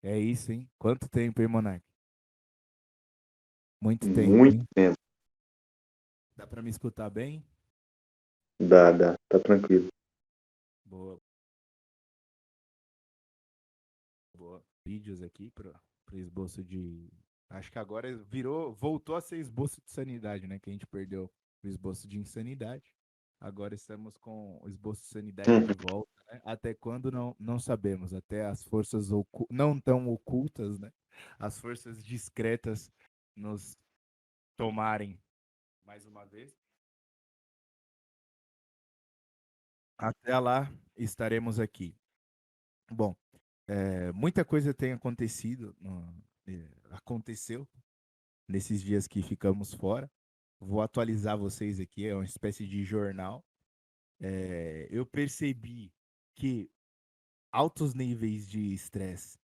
É isso, hein? Quanto tempo, hein, Monark? Muito tempo, Muito hein? tempo. Dá pra me escutar bem? Dá, tá tranquilo. Boa, boa. Vídeos aqui pro esboço de. Acho que agora voltou a ser esboço de sanidade, né? Que a gente perdeu o esboço de insanidade. Agora estamos com o esboço de sanidade de volta, né? Até quando não sabemos. Até as forças não tão ocultas, né? As forças discretas nos tomarem mais uma vez. Até lá estaremos aqui. Bom, muita coisa tem acontecido, aconteceu nesses dias que ficamos fora. Vou atualizar vocês aqui, é uma espécie de jornal. Eu percebi que altos níveis de estresse,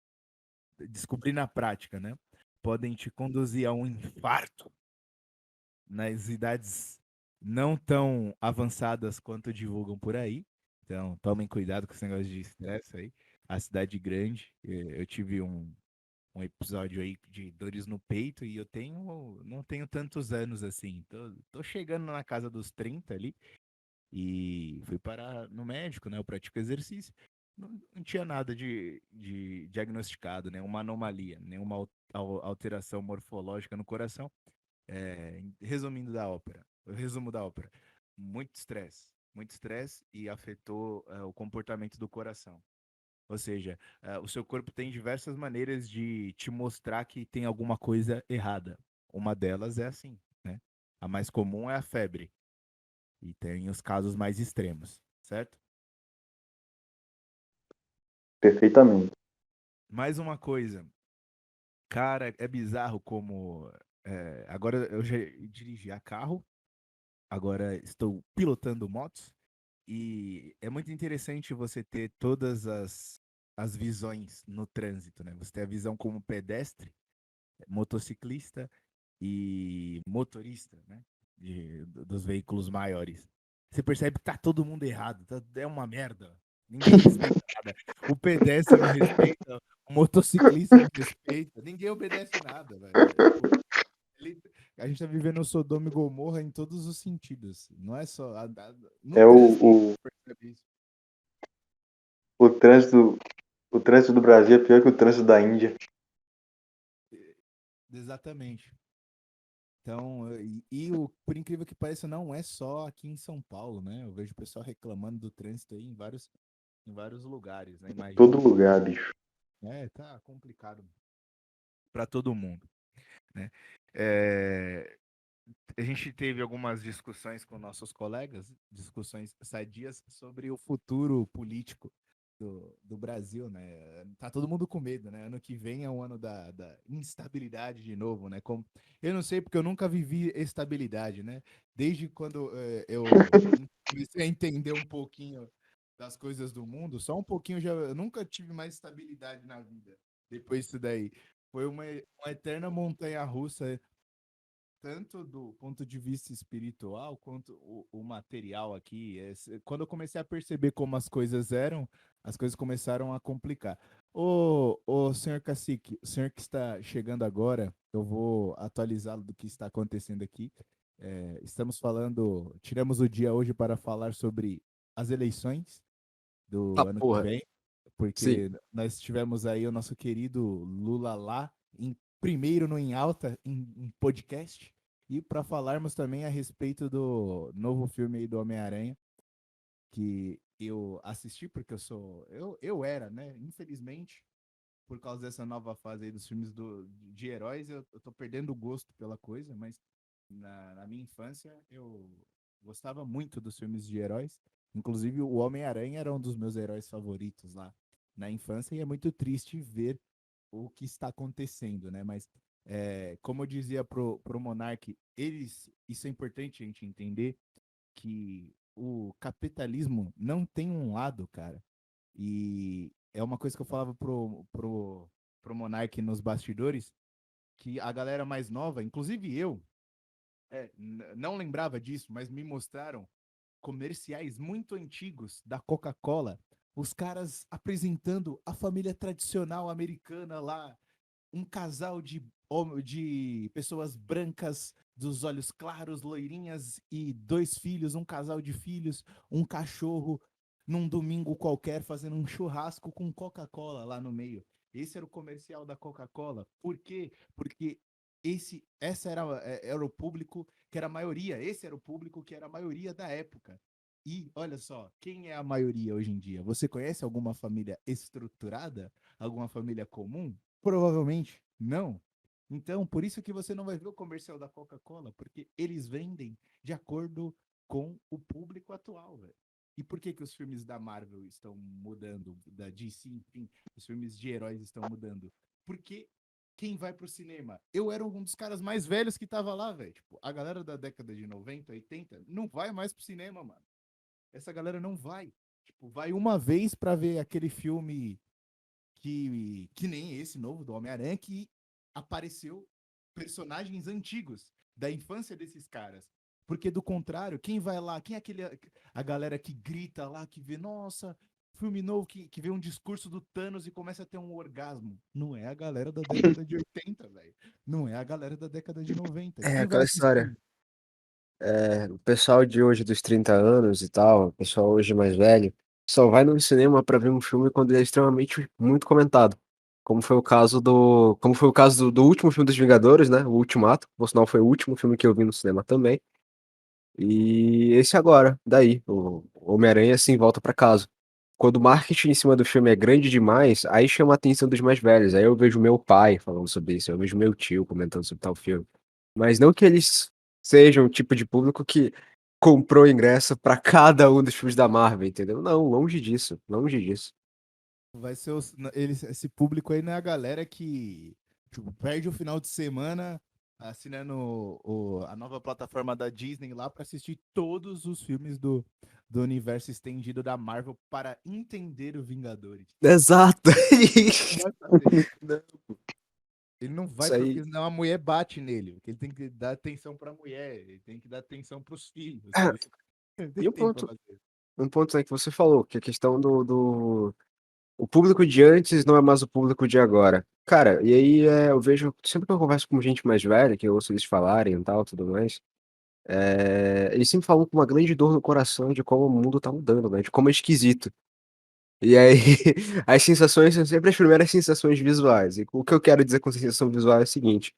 descobri na prática, né? Podem te conduzir a um infarto nas idades não tão avançadas quanto divulgam por aí. Então, tomem cuidado com esse negócio de estresse aí. A cidade grande, eu tive um episódio aí de dores no peito e não tenho tantos anos assim. Tô chegando na casa dos 30 ali e fui parar no médico, né? Eu pratico exercício. Não tinha nada de diagnosticado, nenhuma anomalia, nenhuma alteração morfológica no coração. Resumindo da ópera, o resumo da ópera, muito estresse e afetou o comportamento do coração. Ou seja, o seu corpo tem diversas maneiras de te mostrar que tem alguma coisa errada. Uma delas é assim, né? A mais comum é a febre e tem os casos mais extremos, certo? Perfeitamente. Mais uma coisa, cara, é bizarro como agora eu já dirigi a carro, agora estou pilotando motos. E é muito interessante você ter todas as visões no trânsito, né? Você tem a visão como pedestre, motociclista e motorista, né? Dos veículos maiores. Você percebe que tá todo mundo errado, é uma merda. Ninguém respeita nada. O pedestre não respeita, o motociclista não respeita, ninguém obedece nada, velho. Tipo, ele- a gente tá vivendo o Sodoma e Gomorra em todos os sentidos. Não é só. No É trânsito, percebe isso. o trânsito. O trânsito do Brasil é pior que o trânsito da Índia. Exatamente. Então, por incrível que pareça, não é só aqui em São Paulo, né? Eu vejo o pessoal reclamando do trânsito aí em vários lugares, né? Todo Imagine. lugar, bicho. Tá complicado para todo mundo, né? É, a gente teve algumas discussões com nossos colegas, discussões sadias sobre o futuro político do Brasil, né? Tá todo mundo com medo, né? Ano que vem é um ano da instabilidade de novo, né? Eu não sei porque eu nunca vivi estabilidade, né? Desde quando eu comecei a entender um pouquinho das coisas do mundo, só um pouquinho eu nunca tive mais estabilidade na vida depois disso daí. Foi uma eterna montanha russa tanto do ponto de vista espiritual quanto o material aqui. Quando eu comecei a perceber como as coisas eram, as coisas começaram a complicar. Ô senhor Cacique, o senhor que está chegando agora, eu vou atualizá-lo do que está acontecendo aqui. Estamos falando, tiramos o dia hoje para falar sobre as eleições do Ah, ano que porra. vem, Sim. porque nós tivemos aí o nosso querido Lula lá, primeiro no Em Alta, em podcast, e para falarmos também a respeito do novo filme aí do Homem-Aranha, que eu assisti porque eu era, né? Infelizmente, por causa dessa nova fase aí dos filmes de heróis, eu tô perdendo o gosto pela coisa, mas na minha infância eu gostava muito dos filmes de heróis. Inclusive, o Homem-Aranha era um dos meus heróis favoritos lá na infância, e é muito triste ver o que está acontecendo, né? Mas, como eu dizia pro Monark, isso é importante a gente entender que o capitalismo não tem um lado, cara. E é uma coisa que eu falava pro Monark nos bastidores, que a galera mais nova, inclusive eu, não lembrava disso, mas me mostraram comerciais muito antigos da Coca-Cola, Os caras apresentando a família tradicional americana lá, um casal de pessoas brancas, dos olhos claros, loirinhas e dois filhos, um casal de filhos, um cachorro, num domingo qualquer, fazendo um churrasco com Coca-Cola lá no meio. Esse era o comercial da Coca-Cola. Por quê? Porque era o público que era a maioria, esse era o público que era a maioria da época. E olha só, quem é a maioria hoje em dia? Você conhece alguma família estruturada? Alguma família comum? Provavelmente não. Então, por isso que você não vai ver o comercial da Coca-Cola, porque eles vendem de acordo com o público atual, velho. E por que que os filmes da Marvel estão mudando, da DC, enfim, os filmes de heróis estão mudando? Porque quem vai pro cinema? Eu era um dos caras mais velhos que tava lá, velho. Tipo, a galera da década de 90, 80, não vai mais pro cinema, mano. Essa galera não vai. Tipo, vai uma vez pra ver aquele filme que nem esse novo do Homem-Aranha, que apareceu personagens antigos da infância desses caras. Porque do contrário, quem vai lá, quem é aquele a galera que grita lá, que vê, nossa, filme novo, que vê um discurso do Thanos e começa a ter um orgasmo. Não é a galera da década de 80, velho. Não é a galera da década de 90. É Quem vai aquela história. assistir? O pessoal de hoje dos 30 anos e tal, o pessoal hoje mais velho, só vai no cinema pra ver um filme quando ele é extremamente muito comentado. Como foi o caso do último filme dos Vingadores, né? O Ultimato. Por sinal, foi o último filme que eu vi no cinema também. E esse agora, daí, o Homem-Aranha assim volta pra casa. Quando o marketing em cima do filme é grande demais, aí chama a atenção dos mais velhos. Aí eu vejo meu pai falando sobre isso, eu vejo meu tio comentando sobre tal filme. Mas não que eles sejam o tipo de público que comprou ingresso pra cada um dos filmes da Marvel, entendeu? Não, longe disso, longe disso. Vai ser esse público aí não é a galera que tipo, perde o final de semana assinando a nova plataforma da Disney lá para assistir todos os filmes do universo estendido da Marvel para entender o Vingadores. Exato. Não vai fazer isso. Não, Ele não vai, isso aí. porque senão a mulher bate nele. Porque ele tem que dar atenção para a mulher, ele tem que dar atenção para os filhos. Ele tem E um tempo para ponto, fazer isso. um ponto aí que você falou, que é a questão do o público de antes não é mais o público de agora. Cara, e aí eu vejo, sempre que eu converso com gente mais velha, que eu ouço eles falarem e tal, tudo mais, eles sempre falam com uma grande dor no coração de como o mundo tá mudando, né? De como é esquisito. E aí, as sensações são sempre as primeiras sensações visuais. E o que eu quero dizer com sensação visual é o seguinte: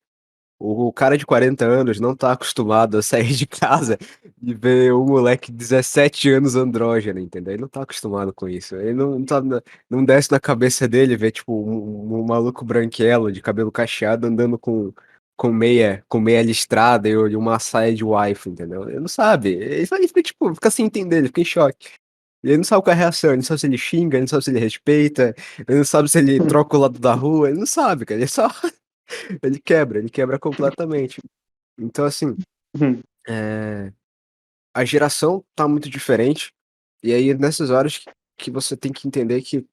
o cara de 40 anos não tá acostumado a sair de casa e ver um moleque de 17 anos andrógeno, entendeu? Ele não tá acostumado com isso. Ele não desce na cabeça dele ver, tipo, um maluco branquelo de cabelo cacheado andando com meia listrada e uma saia de wife, entendeu? Ele não sabe. Ele fica, tipo, fica sem entender, ele fica em choque. Ele não sabe qual é a reação, ele não sabe se ele xinga, ele não sabe se ele respeita, ele não sabe se ele troca o lado da rua, ele não sabe, cara. Ele só ele quebra completamente. Então, assim, é, a geração tá muito diferente, e aí nessas horas que você tem que entender que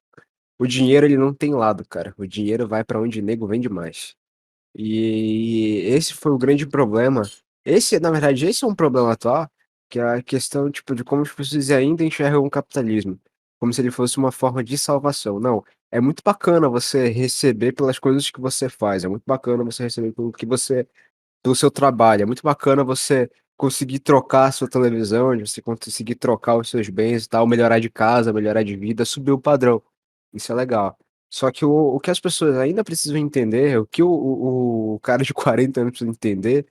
o dinheiro ele não tem lado, cara. O dinheiro vai pra onde nego vende mais. E esse foi o grande problema. Na verdade, esse é um problema atual, que é a questão, tipo, de como as pessoas ainda enxergam o capitalismo, como se ele fosse uma forma de salvação. Não, é muito bacana você receber pelas coisas que você faz, é muito bacana você receber pelo seu trabalho, é muito bacana você conseguir trocar a sua televisão, de você conseguir trocar os seus bens e tal, melhorar de casa, melhorar de vida, subir o padrão. Isso é legal. Só que o que as pessoas ainda precisam entender, o que o cara de 40 anos precisa entender,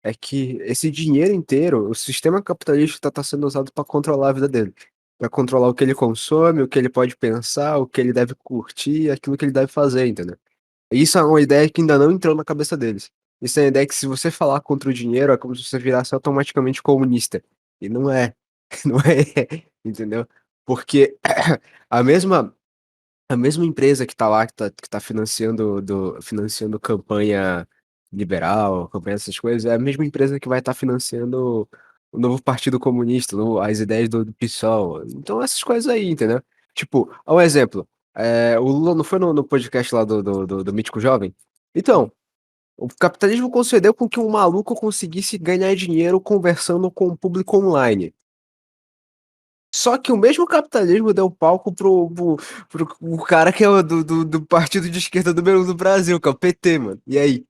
é que esse dinheiro inteiro, o sistema capitalista está sendo usado para controlar a vida dele. Para controlar o que ele consome, o que ele pode pensar, o que ele deve curtir, aquilo que ele deve fazer, entendeu? Isso é uma ideia que ainda não entrou na cabeça deles. Isso é uma ideia que se você falar contra o dinheiro, é como se você virasse automaticamente comunista. E não é. Não é, entendeu? Porque a mesma a mesma empresa que tá lá, que tá financiando campanha liberal, campanha essas coisas, é a mesma empresa que vai estar financiando o novo Partido Comunista, as ideias do PSOL. Então, essas coisas aí, entendeu? Tipo, um exemplo. O Lula não foi no podcast lá do Mítico Jovem? Sim. Então, o capitalismo concedeu com que um maluco conseguisse ganhar dinheiro conversando com o público online. Só que o mesmo capitalismo deu palco pro o cara que é o do partido de esquerda número 1 do Brasil, que é o PT, mano. E aí?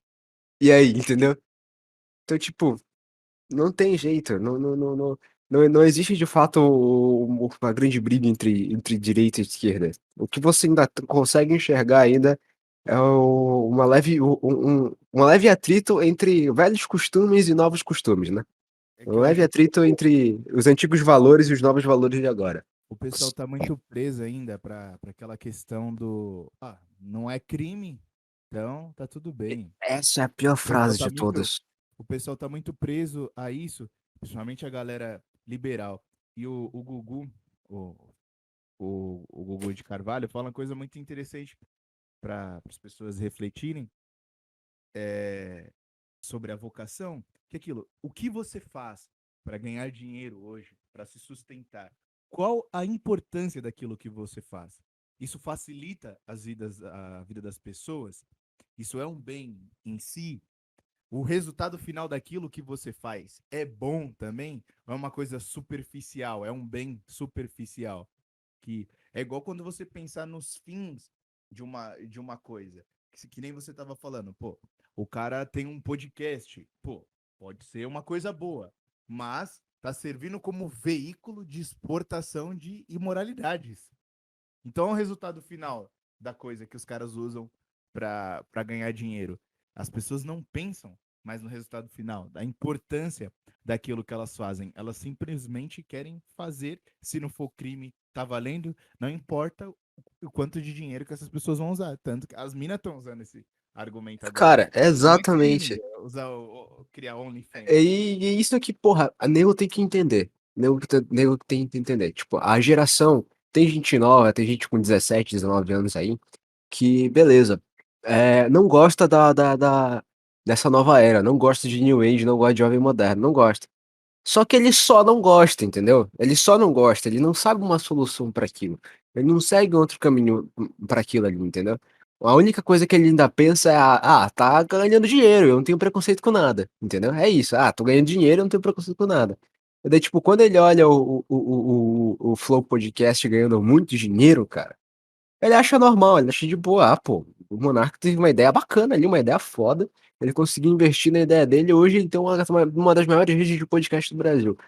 E aí, entendeu? Então, tipo, não tem jeito. Não existe de fato uma grande briga entre direita e esquerda. O que você ainda consegue enxergar ainda é uma leve atrito entre velhos costumes e novos costumes, né? É que Um eu leve acho que atrito entre os antigos valores e os novos valores de agora. o pessoal tá muito preso ainda para aquela questão do, não é crime, então tá tudo bem. Essa é a pior O pessoal frase tá de muito, todas. o pessoal tá muito preso a isso, principalmente a galera liberal. E o Gugu, o, o Gugu de Carvalho, fala uma coisa muito interessante para as pessoas refletirem é, sobre a vocação, que é aquilo, o que você faz para ganhar dinheiro hoje, para se sustentar? Qual a importância daquilo que você faz? Isso facilita a vida das pessoas? Isso é um bem em si? O resultado final daquilo que você faz é bom também? Ou é uma coisa superficial? É um bem superficial? Que é igual quando você pensar nos fins de uma coisa. Que nem você estava falando, pô, o cara tem um podcast, pô, pode ser uma coisa boa, mas tá servindo como veículo de exportação de imoralidades. Então, é o resultado final da coisa que os caras usam para ganhar dinheiro. As pessoas não pensam mais no resultado final, da importância daquilo que elas fazem. Elas simplesmente querem fazer. Se não for crime, tá valendo. Não importa o quanto de dinheiro que essas pessoas vão usar. Tanto que as minas estão usando esse argumento agora. Cara, Não é crime exatamente. usar criar OnlyFans. E isso que, porra, a nego tem que entender. Nego tem que entender. Tipo, a geração. Tem gente nova, tem gente com 17, 19 anos aí, que, beleza, não gosta dessa nova era, não gosta de New Age, não gosta de Jovem Moderno, não gosta. Só que ele só não gosta, entendeu? Ele só não gosta, ele não sabe uma solução para aquilo. Ele não segue outro caminho para aquilo ali, entendeu? A única coisa que ele ainda pensa é, tá ganhando dinheiro, eu não tenho preconceito com nada, entendeu? É isso, tô ganhando dinheiro, eu não tenho preconceito com nada. E daí, tipo, quando ele olha o Flow Podcast ganhando muito dinheiro, cara, ele acha normal, ele acha de boa. Pô, o Monarca teve uma ideia bacana ali, uma ideia foda. Ele conseguiu investir na ideia dele. Hoje ele tem uma das maiores redes de podcast do Brasil.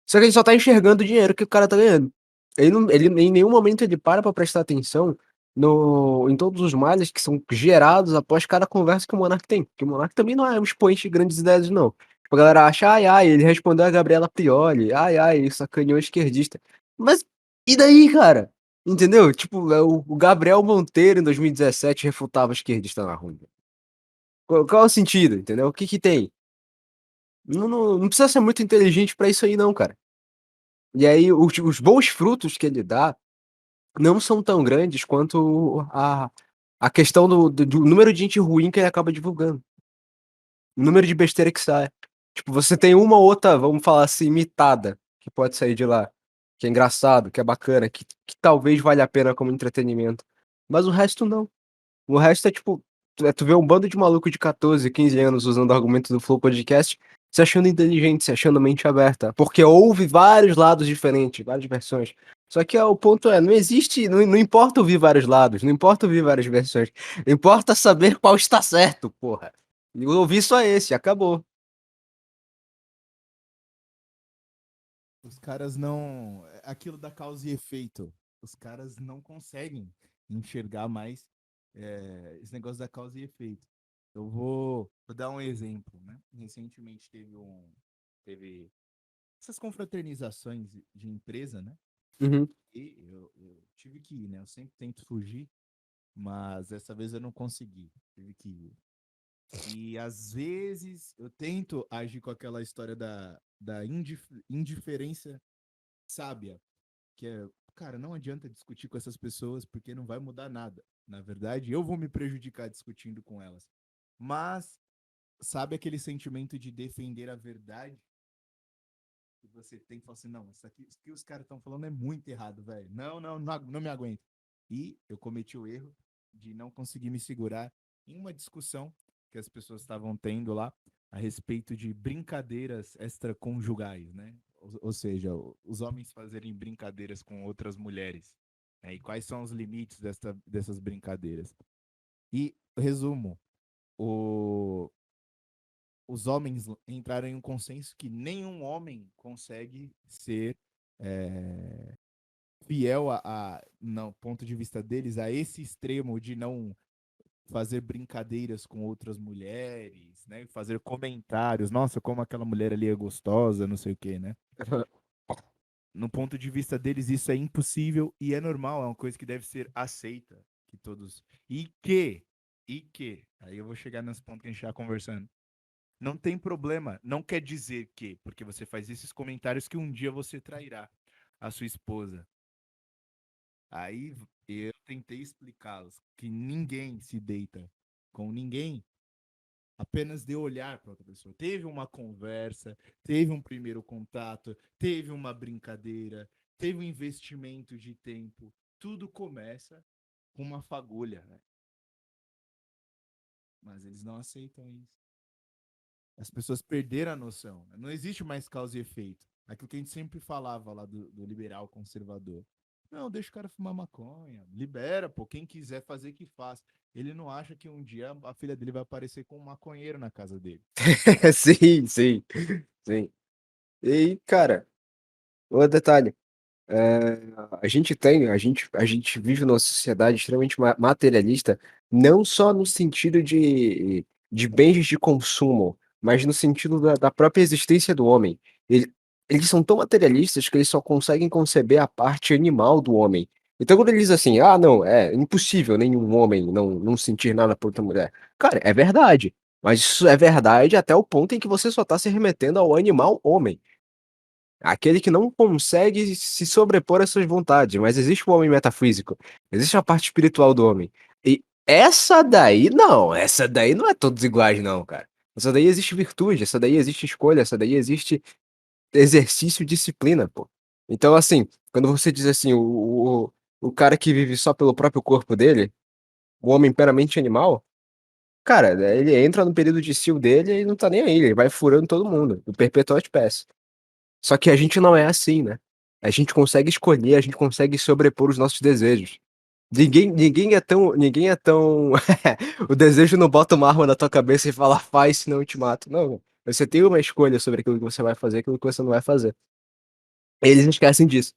Só que ele só tá enxergando o dinheiro que o cara tá ganhando. Ele em nenhum momento ele para pra prestar atenção em todos os males que são gerados após cada conversa que o Monark tem. Porque o Monark também não é um expoente de grandes ideias, não. Tipo, a galera acha, ele respondeu a Gabriela Prioli, sacaneou esquerdista. Mas e daí, cara? Entendeu? Tipo, o Gabriel Monteiro em 2017 refutava esquerdista na rua. Qual é o sentido, entendeu? O que que tem? Não precisa ser muito inteligente pra isso aí, não, cara. E aí, os bons frutos que ele dá não são tão grandes quanto a questão do número de gente ruim que ele acaba divulgando. O número de besteira que sai. Tipo, você tem uma ou outra, vamos falar assim, imitada, que pode sair de lá. Que é engraçado, que é bacana, que talvez valha a pena como entretenimento. Mas o resto não. O resto é tipo, tu vê um bando de maluco de 14, 15 anos usando o argumento do Flow Podcast, se achando inteligente, se achando mente aberta. Porque houve vários lados diferentes, várias versões. Só que o ponto é, não existe, não importa ouvir vários lados, não importa ouvir várias versões. Importa saber qual está certo, porra. E eu ouvi só esse, acabou. Os caras não. Aquilo da causa e efeito. Os caras não conseguem enxergar mais esse negócio da causa e efeito. Eu vou dar um exemplo, né? Recentemente teve essas confraternizações de empresa, né? Uhum. E eu tive que ir, né? Eu sempre tento fugir, mas dessa vez eu não consegui. Tive que ir. E às vezes eu tento agir com aquela história da indiferença sábia, que é, cara, não adianta discutir com essas pessoas porque não vai mudar nada. Na verdade, eu vou me prejudicar discutindo com elas. Mas sabe aquele sentimento de defender a verdade que você tem que falar assim, não, isso que os caras estão falando é muito errado, velho. Não me aguento. E eu cometi o erro de não conseguir me segurar em uma discussão que as pessoas estavam tendo lá a respeito de brincadeiras extraconjugais, né? ou seja, os homens fazerem brincadeiras com outras mulheres, né? E quais são os limites dessas brincadeiras. E, resumo, o, os homens entraram em um consenso que nenhum homem consegue ser é, fiel no ponto de vista deles, a esse extremo de não fazer brincadeiras com outras mulheres, né? Fazer comentários, nossa, como aquela mulher ali é gostosa, não sei o quê, né? No ponto de vista deles, isso é impossível e é normal, é uma coisa que deve ser aceita, que todos. Aí eu vou chegar nesse ponto que a gente está conversando. Não tem problema, não quer dizer que, porque você faz esses comentários, que um dia você trairá a sua esposa. Aí eu tentei explicá-los que ninguém se deita com ninguém apenas de olhar para outra pessoa. Teve uma conversa, teve um primeiro contato, teve uma brincadeira, teve um investimento de tempo. Tudo começa com uma fagulha, né? Mas eles não aceitam isso. As pessoas perderam a noção, né? Não existe mais causa e efeito. Aquilo que a gente sempre falava lá do liberal conservador. Não, deixa o cara fumar maconha. Libera, pô. Quem quiser fazer, que faça. Ele não acha que um dia a filha dele vai aparecer com um maconheiro na casa dele. Sim, sim, sim. E, cara, outro detalhe. É, a gente vive numa sociedade extremamente materialista, não só no sentido de bens de consumo, mas no sentido da própria existência do homem. Ele- Eles são tão materialistas que eles só conseguem conceber a parte animal do homem. Então, quando eles dizem assim, ah, não, é impossível nenhum homem não sentir nada por outra mulher. Cara, é verdade. Mas isso é verdade até o ponto em que você só está se remetendo ao animal homem. Aquele que não consegue se sobrepor às suas vontades, mas existe o homem metafísico, existe a parte espiritual do homem. E essa daí não é todos iguais não, cara. Essa daí existe virtude, essa daí existe escolha, essa daí existe exercício e disciplina, pô. Então, assim, quando você diz assim, o cara que vive só pelo próprio corpo dele, o homem meramente animal, cara, ele entra no período de cio dele e não tá nem aí, ele vai furando todo mundo, o perpetual espécie. Só que a gente não é assim, né? A gente consegue escolher, a gente consegue sobrepor os nossos desejos. Ninguém é tão o desejo não bota uma arma na tua cabeça e fala: "Faz, senão eu te mato". Não, você tem uma escolha sobre aquilo que você vai fazer, aquilo que você não vai fazer. Eles esquecem disso.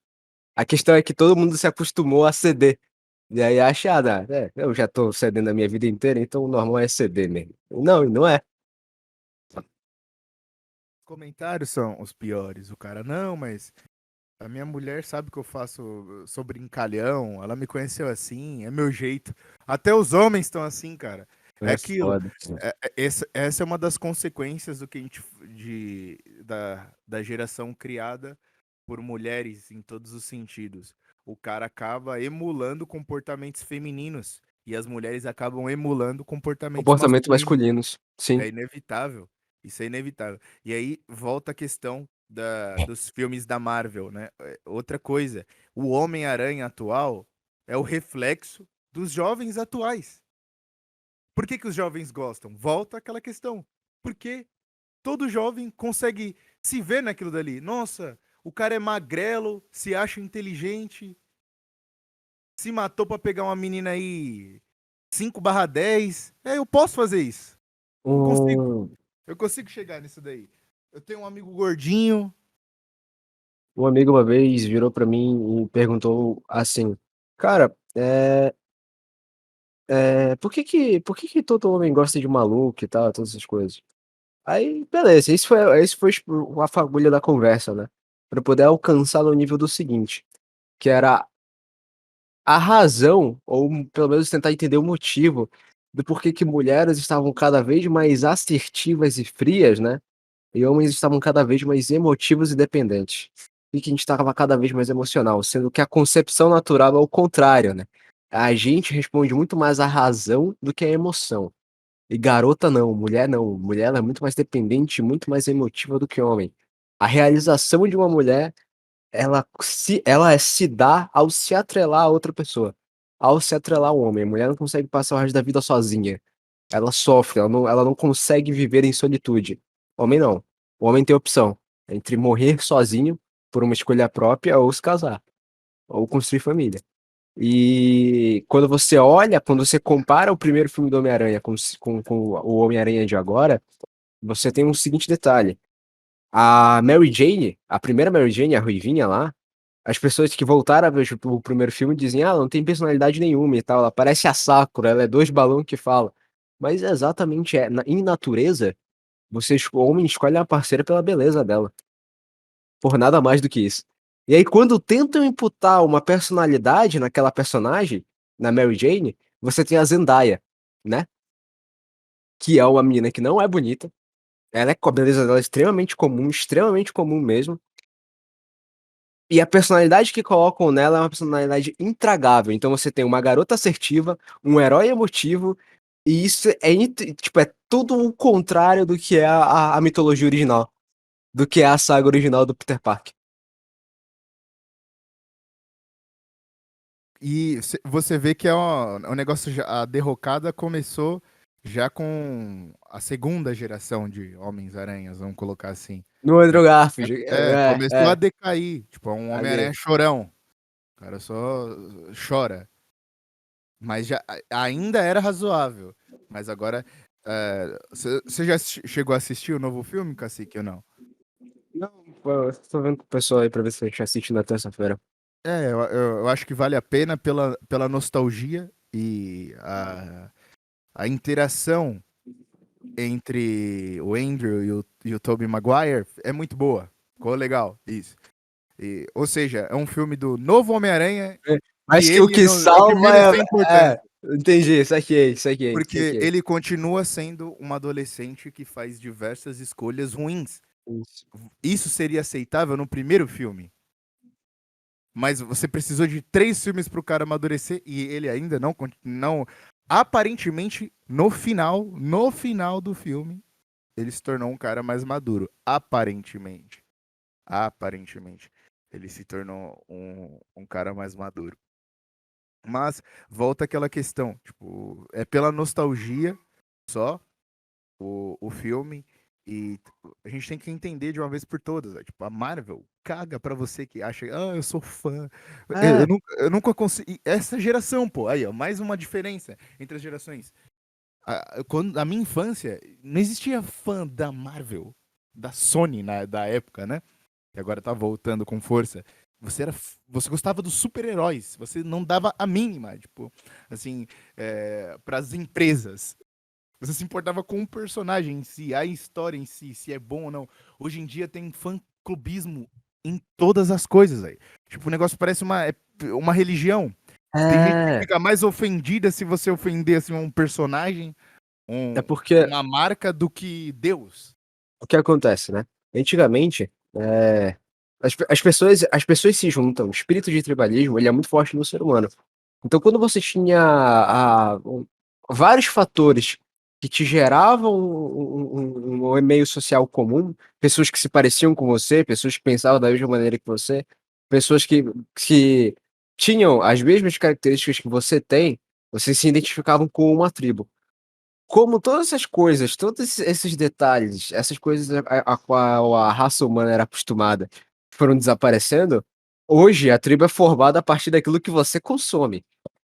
A questão é que todo mundo se acostumou a ceder. E aí acha: "Ah, eu já tô cedendo a minha vida inteira, então o normal é ceder mesmo". Não, não é. Comentários são os piores. O cara, não, mas a minha mulher sabe que eu faço, eu sou brincalhão, ela me conheceu assim, é meu jeito. Até os homens estão assim, cara. É É aquilo. foda. Essa é uma das consequências do que a gente da geração criada por mulheres em todos os sentidos. O cara acaba emulando comportamentos femininos e as mulheres acabam emulando comportamentos Comportamento masculinos. masculinos. Sim. É inevitável. Isso é inevitável. E aí volta a questão dos filmes da Marvel, né? Outra coisa, o Homem-Aranha atual é o reflexo dos jovens atuais. Por que que os jovens gostam? Volta aquela questão. Porque todo jovem consegue se ver naquilo dali. Nossa, o cara é magrelo, se acha inteligente, se matou pra pegar uma menina aí 5/10. É, eu posso fazer isso. Eu consigo. Um Eu consigo chegar nisso daí. Eu tenho um amigo gordinho. Um amigo uma vez virou pra mim e perguntou assim: "Cara, por que que todo homem gosta de maluco e tal, todas essas coisas?" Aí, beleza, esse foi tipo a fagulha da conversa, né, pra eu poder alcançar no nível do seguinte, que era a razão, ou pelo menos tentar entender o motivo do porquê que mulheres estavam cada vez mais assertivas e frias, né, e homens estavam cada vez mais emotivos e dependentes. E que a gente estava cada vez mais emocional, sendo que a concepção natural é o contrário, né. A gente responde muito mais à razão do que à emoção. E garota não, mulher não. Mulher ela é muito mais dependente, muito mais emotiva do que homem. A realização de uma mulher, ela se dá ao se atrelar a outra pessoa, ao se atrelar ao homem. A mulher não consegue passar o resto da vida sozinha. Ela sofre, ela não consegue viver em solitude. Homem não. O homem tem opção. entre morrer sozinho por uma escolha própria ou se casar, ou construir família. E quando você compara o primeiro filme do Homem-Aranha com o Homem-Aranha de agora, você tem um seguinte detalhe. A Mary Jane, a primeira Mary Jane, a Ruivinha lá, as pessoas que voltaram a ver o primeiro filme dizem, ela não tem personalidade nenhuma e tal, ela parece a Sakura, ela é dois balões que falam. Mas é exatamente, em natureza, o homem escolhe a parceira pela beleza dela, por nada mais do que isso. E aí, quando tentam imputar uma personalidade naquela personagem, na Mary Jane, você tem a Zendaya, né? Que é uma menina que não é bonita, ela é com a beleza dela extremamente comum mesmo. E a personalidade que colocam nela é uma personalidade intragável. Então você tem uma garota assertiva, um herói emotivo, e isso tipo, é tudo o contrário do que é a mitologia original, do que é a saga original do Peter Parker. E você vê que o negócio, a derrocada começou já com a segunda geração de Homens-Aranhas, vamos colocar assim. No Andrew Garfield, Começou a decair. Tipo, é um Homem-Aranha ali. chorão. O cara só chora. Mas ainda era razoável. Mas agora. Você já chegou a assistir o novo filme, Cacique, ou não? Não, pô, eu tô vendo com o pessoal aí pra ver se a gente assiste na terça-feira. Eu acho que vale a pena pela nostalgia e a interação entre o Andrew e o Tobey Maguire é muito boa. Ficou legal, isso. Ou seja, é um filme do novo Homem-Aranha É, que mas que o ele que não, é o que salva menos tem importância. entendi, saquei, Porque saquei. ele continua sendo uma adolescente que faz diversas escolhas ruins. Isso. Isso seria aceitável no primeiro filme. Mas você precisou de 3 filmes para o cara amadurecer e ele ainda não. Aparentemente, no final do filme, ele se tornou um cara mais maduro. Aparentemente, ele se tornou um cara mais maduro. Mas volta aquela questão, tipo, é pela nostalgia só o filme e a gente tem que entender de uma vez por todas, né? Tipo, a Marvel caga pra você que acha, eu sou fã. É, Eu nunca consegui. Essa geração, pô, aí, ó, mais uma diferença entre as gerações. Na minha infância, não existia fã da Marvel, da Sony da época, né? Que agora tá voltando com força. Você gostava dos super-heróis, você não dava a mínima, tipo, assim, para as empresas. Você se importava com o personagem em si, a história em si, se é bom ou não. Hoje em dia tem fã-clubismo em todas as coisas aí. Tipo, o negócio parece uma religião. Tem gente que é, fica mais ofendida se você ofender assim, um personagem, é porque uma marca, do que Deus. o que acontece, né? Antigamente, as pessoas se juntam. O espírito de tribalismo, ele é muito forte no ser humano. Então, quando você tinha vários fatores que te geravam um meio social comum, pessoas que se pareciam com você, pessoas que pensavam da mesma maneira que você, pessoas que tinham as mesmas características que você tem, vocês se identificavam com uma tribo. Como todas essas coisas, todos esses detalhes, essas coisas a qual a raça humana era acostumada, foram desaparecendo, hoje a tribo é formada a partir daquilo que você consome.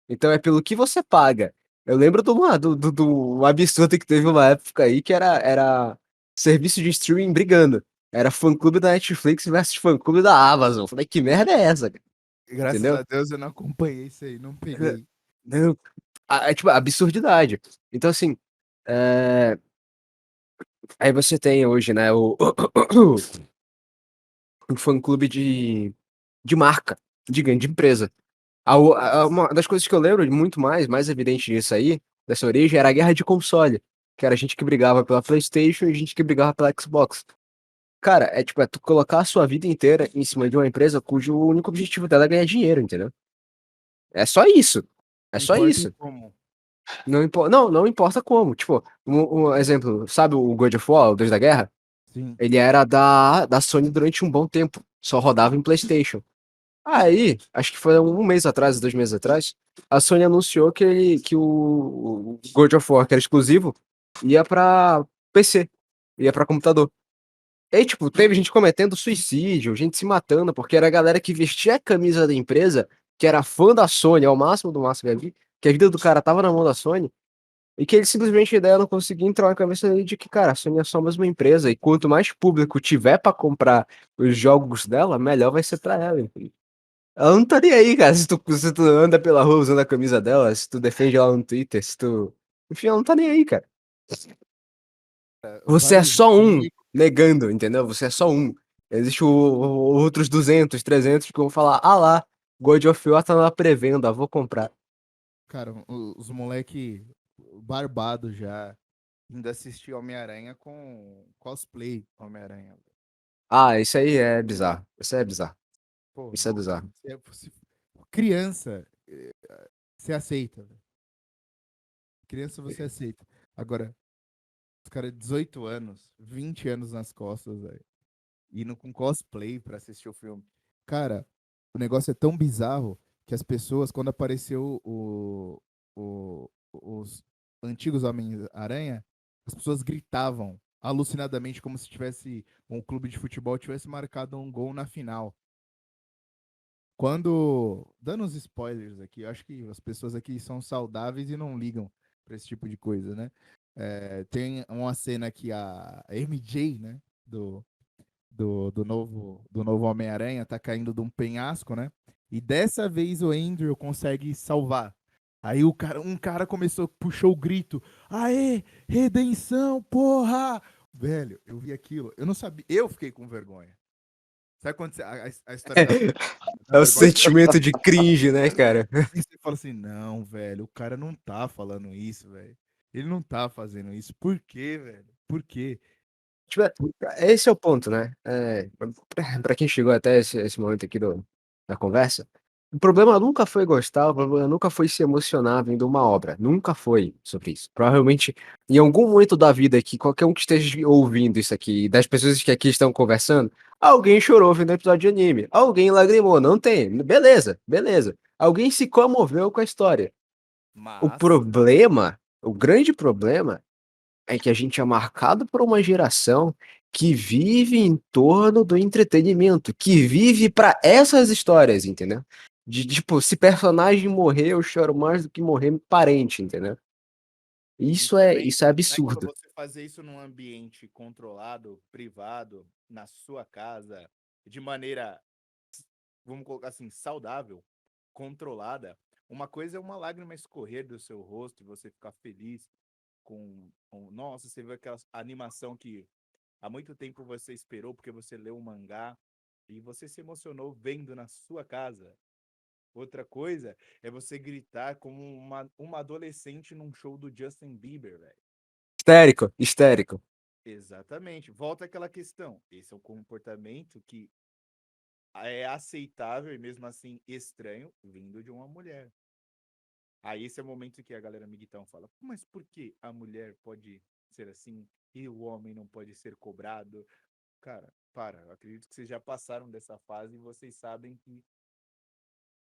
Então é pelo que você paga. Eu lembro do absurdo que teve uma época aí que era serviço de streaming brigando. Era fã-clube da Netflix versus fã-clube da Amazon. Falei, que merda é essa, cara? Graças Entendeu? a Deus eu não acompanhei isso aí, não peguei. Não, tipo, absurdidade. Então, assim, é, aí você tem hoje, né, um fã-clube de marca, de grande empresa. Uma das coisas que eu lembro de muito mais evidente disso aí, dessa origem, era a guerra de console. Que era a gente que brigava pela PlayStation e a gente que brigava pela Xbox. Cara, é tipo, é tu colocar a sua vida inteira em cima de uma empresa cujo único objetivo dela é ganhar dinheiro, entendeu? É só isso. É Não só importa em isso. como. Não importa como. Tipo, um exemplo, sabe o God of War, o Deus da Guerra? Sim. Ele era da Sony durante um bom tempo. Só rodava em PlayStation. Aí, acho que foi um mês atrás, 2 meses atrás, a Sony anunciou que o God of War, que era exclusivo, ia pra PC, ia pra computador. E aí, tipo, teve gente cometendo suicídio, gente se matando, porque era a galera que vestia a camisa da empresa, que era fã da Sony, ao máximo do máximo que eu vi, que a vida do cara tava na mão da Sony, e que ele simplesmente a ideia não conseguia entrar na cabeça dele de que, cara, a Sony é só mais uma empresa, e quanto mais público tiver pra comprar os jogos dela, melhor vai ser pra ela, enfim. Ela não tá nem aí, cara, se tu anda pela rua usando a camisa dela, se tu defende ela no Twitter, se tu... Enfim, ela não tá nem aí, cara. Você é Vários só um amigos, negando, entendeu? Você é só um. Existe outros 200, 300 que vão falar, ah lá, God of War tá na pré-venda, vou comprar. cara, os moleque barbado já ainda assistir Homem-Aranha com cosplay Homem-Aranha. Ah, isso aí é bizarro. Isso aí é bizarro. Pô, Isso é bizarro. criança, você aceita, velho. Criança você aceita. Agora, os caras 18 anos, 20 anos nas costas, velho, indo com cosplay pra assistir o filme. Cara, o negócio é tão bizarro que as pessoas, quando apareceu os antigos Homens-Aranha, as pessoas gritavam alucinadamente como se tivesse um clube de futebol tivesse marcado um gol na final. Quando, dando uns spoilers aqui, eu acho que as pessoas aqui são saudáveis e não ligam pra esse tipo de coisa, né? Tem uma cena que a MJ, né, do novo Homem-Aranha tá caindo de um penhasco, né? E dessa vez o Andrew consegue salvar. Aí um cara começou, puxou o grito: Aê, redenção, porra! Velho, eu vi aquilo, eu não sabia, eu fiquei com vergonha. Sabe quando a história da É o vergonha? sentimento de cringe, né, cara? E você fala assim: não, velho, o cara não tá falando isso, velho. Ele não tá fazendo isso. Por quê, velho? Por quê? Tipo, esse é o ponto, né? Pra quem chegou até esse momento aqui da conversa, o problema nunca foi gostar, o problema nunca foi se emocionar vendo uma obra. Nunca foi sobre isso. Provavelmente, em algum momento da vida que qualquer um que esteja ouvindo isso aqui, das pessoas que aqui estão conversando, alguém chorou vendo um episódio de anime, alguém lagrimou, não tem. Beleza, beleza. Alguém se comoveu com a história. O Mas, problema, o grande problema é que a gente é marcado por uma geração que vive em torno do entretenimento, que vive para essas histórias, entendeu? Tipo, se personagem morrer, eu choro mais do que morrer parente, entendeu? e Isso é, também, isso é não é para absurdo. você fazer isso num ambiente controlado, privado, na sua casa, de maneira, vamos colocar assim, saudável, controlada. Uma coisa é uma lágrima escorrer do seu rosto e você ficar feliz nossa, você vê aquela animação que há muito tempo você esperou porque você leu um mangá e você se emocionou vendo na sua casa. Outra coisa é você gritar como uma adolescente num show do Justin Bieber, velho. Histérico, histérico. Exatamente. Volta àquela questão. Esse é um comportamento que é aceitável e mesmo assim estranho vindo de uma mulher. Aí esse é o momento que a galera miguitão fala, mas por que a mulher pode ser assim e o homem não pode ser cobrado? Cara, eu acredito que vocês já passaram dessa fase e vocês sabem que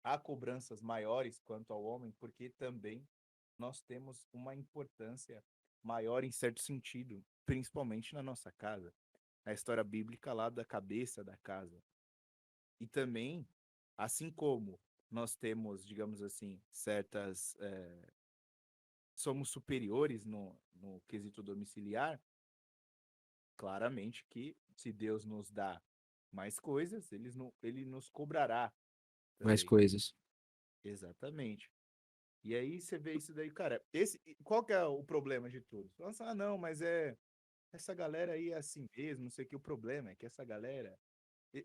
há cobranças maiores quanto ao homem, porque também nós temos uma importância maior em certo sentido, principalmente na nossa casa. A história bíblica lá da cabeça da casa. E também, assim como nós temos, digamos assim, certas. Somos superiores no quesito domiciliar, claramente que se Deus nos dá mais coisas, ele nos cobrará Mais também. coisas. Exatamente. E aí você vê isso daí, cara. Qual que é o problema de tudo? Nossa, não, mas essa galera aí é assim mesmo, não sei o que. O problema é que essa galera,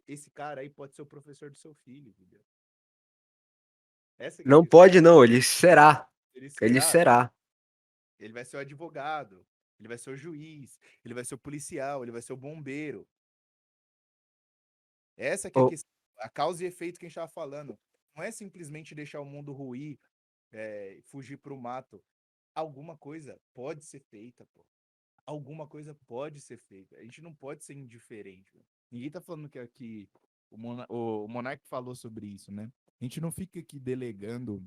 esse cara aí pode ser o professor do seu filho, entendeu? Essa que é a Não questão. pode não, ele será. Ele Ele será, será. ele vai ser o advogado, ele vai ser o juiz, ele vai ser o policial, ele vai ser o bombeiro. Essa que é a Ô, questão, a causa e efeito que a gente estava falando. Não é simplesmente deixar o mundo ruir, fugir para o mato. Alguma coisa pode ser feita, pô. Alguma coisa pode ser feita. A gente não pode ser indiferente. Né? Ninguém tá falando que aqui o Monark falou sobre isso, né? A gente não fica aqui delegando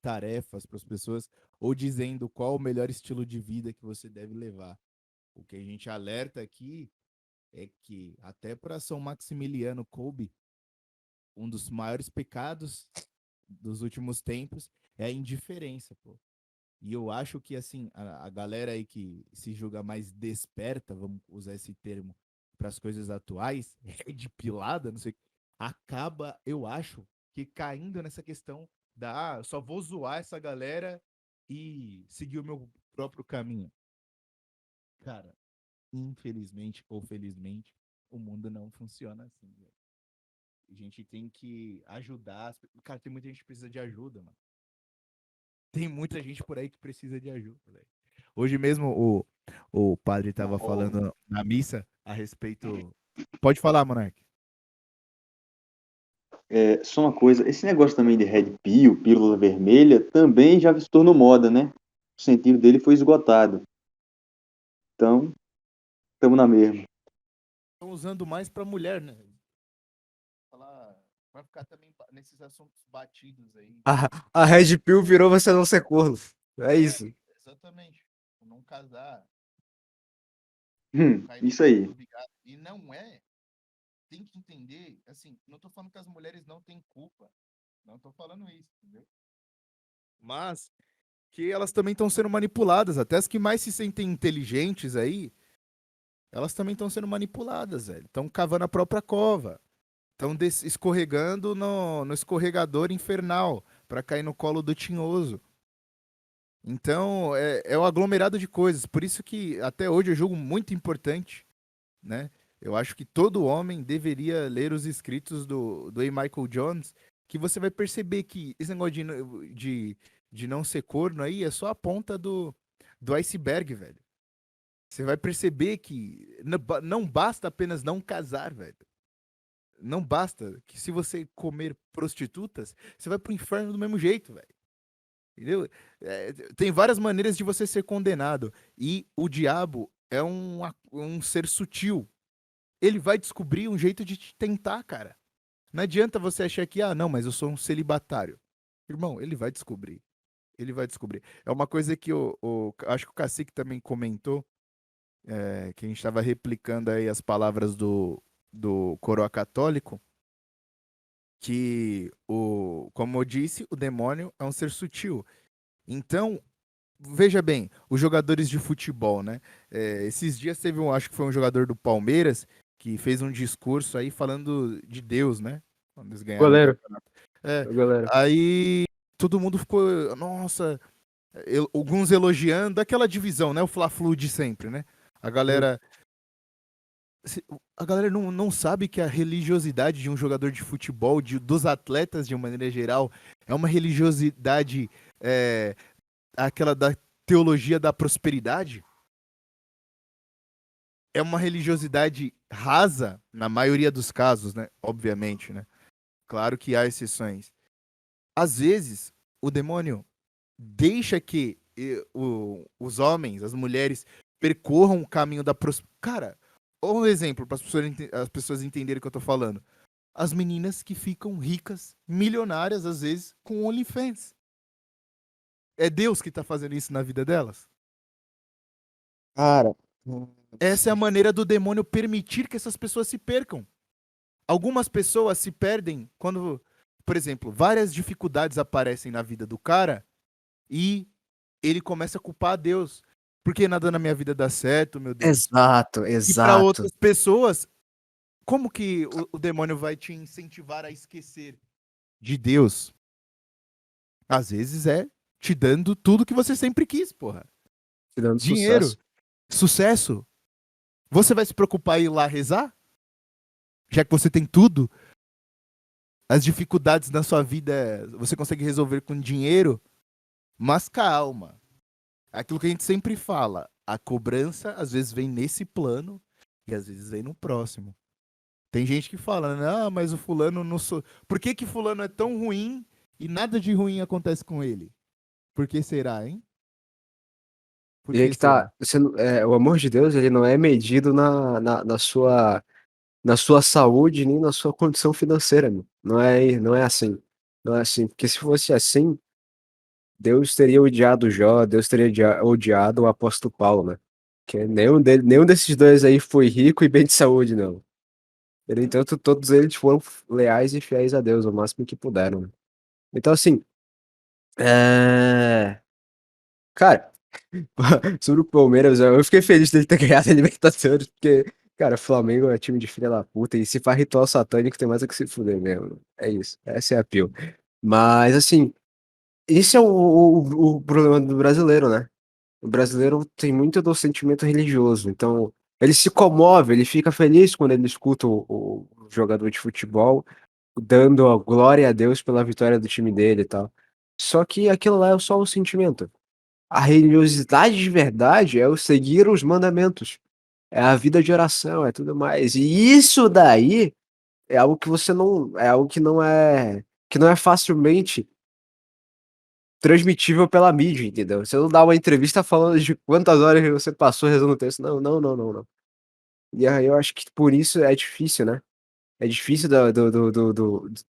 tarefas para as pessoas ou dizendo qual o melhor estilo de vida que você deve levar. O que a gente alerta aqui é que até para São Maximiliano Kolbe, um dos maiores pecados dos últimos tempos é a indiferença, pô. E eu acho que, assim, a galera aí que se julga mais desperta, vamos usar esse termo, para as coisas atuais, de pilada, não sei, acaba, eu acho, que caindo nessa questão da, só vou zoar essa galera e seguir o meu próprio caminho. Cara, infelizmente ou felizmente, o mundo não funciona assim, velho. A gente tem que ajudar. Cara, tem muita gente que precisa de ajuda, mano. Tem muita gente por aí que precisa de ajuda, velho. Hoje mesmo o padre estava falando na missa a respeito. Pode falar, Monark. Só uma coisa, esse negócio também de Red Pill, pílula vermelha, também já se tornou moda, né? O sentido dele foi esgotado. Então, estamos na mesma. Estão usando mais pra mulher, né? Falar. Vai ficar também nesses assuntos batidos aí. A Red Pill virou você não ser corno. É isso. Exatamente. Não casar, cair no Isso aí. do vigário. E não é. Tem que entender, assim, não tô falando que as mulheres não têm culpa. Não tô falando isso, entendeu? Mas que elas também estão sendo manipuladas. Até as que mais se sentem inteligentes aí, elas também estão sendo manipuladas, velho. Estão cavando a própria cova. Estão escorregando no escorregador infernal para cair no colo do tinhoso. Então, é um aglomerado de coisas. Por isso que até hoje eu julgo muito importante, né? Eu acho que todo homem deveria ler os escritos do A. Michael Jones, que você vai perceber que esse negócio de não ser corno aí é só a ponta do iceberg, velho. Você vai perceber que não basta apenas não casar, velho. Não basta que se você comer prostitutas, você vai pro inferno do mesmo jeito, velho. Entendeu? Tem várias maneiras de você ser condenado. E o diabo é um ser sutil. Ele vai descobrir um jeito de te tentar, cara. Não adianta você achar que, ah, não, mas eu sou um celibatário. Irmão, ele vai descobrir. Ele vai descobrir. É uma coisa que acho que o Cacique também comentou, que a gente estava replicando aí as palavras do coroa católico, que, como eu disse, o demônio é um ser sutil. Então, veja bem, os jogadores de futebol, né? Esses dias teve acho que foi um jogador do Palmeiras, que fez um discurso aí falando de Deus, né? Quando eles ganharam o Goleiro. campeonato. É, Goleiro. aí todo mundo ficou, nossa, alguns elogiando aquela divisão, né? O Fla-Flu de sempre, né? A galera, a galera não sabe que a religiosidade de um jogador de futebol, dos atletas de uma maneira geral, é uma religiosidade, aquela da teologia da prosperidade. É uma religiosidade rasa, na maioria dos casos, né? Obviamente, né? Claro que há exceções. Às vezes, o demônio deixa que os homens, as mulheres, percorram o caminho da prosperidade. Cara, um exemplo para as pessoas entenderem o que eu tô falando. As meninas que ficam ricas, milionárias, às vezes, com OnlyFans. É Deus que tá fazendo isso na vida delas? Cara. Essa é a maneira do demônio permitir que essas pessoas se percam. Algumas pessoas se perdem quando, por exemplo, várias dificuldades aparecem na vida do cara e ele começa a culpar a Deus. Porque nada na minha vida dá certo, meu Deus. Exato, E para exato. outras pessoas, como que o demônio vai te incentivar a esquecer de Deus? Às vezes é te dando tudo que você sempre quis, porra. Te dando Dinheiro, sucesso. sucesso. Você vai se preocupar em ir lá rezar? Já que você tem tudo? As dificuldades na sua vida você consegue resolver com dinheiro? Mas calma. Aquilo que a gente sempre fala, a cobrança às vezes vem nesse plano e às vezes vem no próximo. Tem gente que fala, não, mas o fulano não sou. Por que que fulano é tão ruim e nada de ruim acontece com ele? Por que será, hein? Por E aí que que tá. será? O amor de Deus, ele não é medido na sua saúde nem na sua condição financeira, meu. Não é assim. Não é assim. Porque se fosse assim, Deus teria odiado Jó, Deus teria odiado o apóstolo Paulo, né? Que nenhum desses dois aí foi rico e bem de saúde, não. No entanto, todos eles foram leais e fiéis a Deus, o máximo que puderam, né? Então, assim, cara, sobre o Palmeiras, eu fiquei feliz dele ter ganhado a Libertadores, porque, cara, o Flamengo é time de filha da puta, e se faz ritual satânico tem mais é que se fuder mesmo. É isso, essa é a pio. Mas, assim, esse é o problema do brasileiro, né? O brasileiro tem muito do sentimento religioso, então ele se comove, ele fica feliz quando ele escuta o jogador de futebol dando a glória a Deus pela vitória do time dele e tal. Só que aquilo lá é só um sentimento. A religiosidade de verdade é o seguir os mandamentos, é a vida de oração, é tudo mais. E isso daí é algo que você não, é algo que não é facilmente transmitível pela mídia, entendeu? Você não dá uma entrevista falando de quantas horas você passou rezando o texto. Não, não, não, não, não. E aí eu acho que por isso é difícil, né? É difícil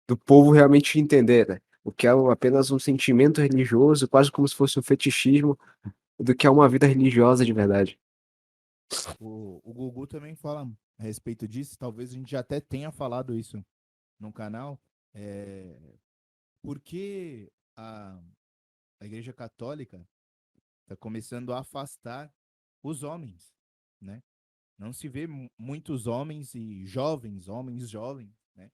do povo realmente entender, né? O que é apenas um sentimento religioso, quase como se fosse um fetichismo, do que é uma vida religiosa de verdade. O Gugu também fala a respeito disso, talvez a gente já até tenha falado isso no canal. É, por que a Igreja Católica está começando a afastar os homens, né? Não se vê muitos homens e homens jovens, né?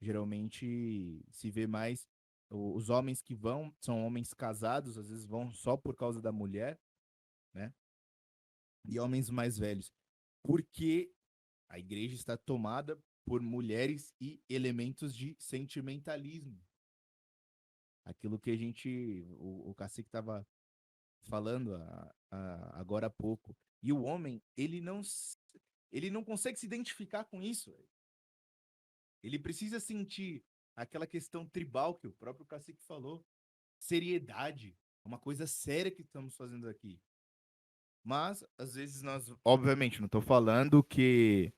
Geralmente se vê mais os homens que vão, são homens casados, às vezes vão só por causa da mulher, né? E homens mais velhos. Porque a igreja está tomada por mulheres e elementos de sentimentalismo. Aquilo que o cacique estava falando agora há pouco. E o homem, ele não consegue se identificar com isso. Ele precisa sentir aquela questão tribal que o próprio cacique falou. Seriedade, uma coisa séria que estamos fazendo aqui. Mas, às vezes, nós, obviamente, não estou falando que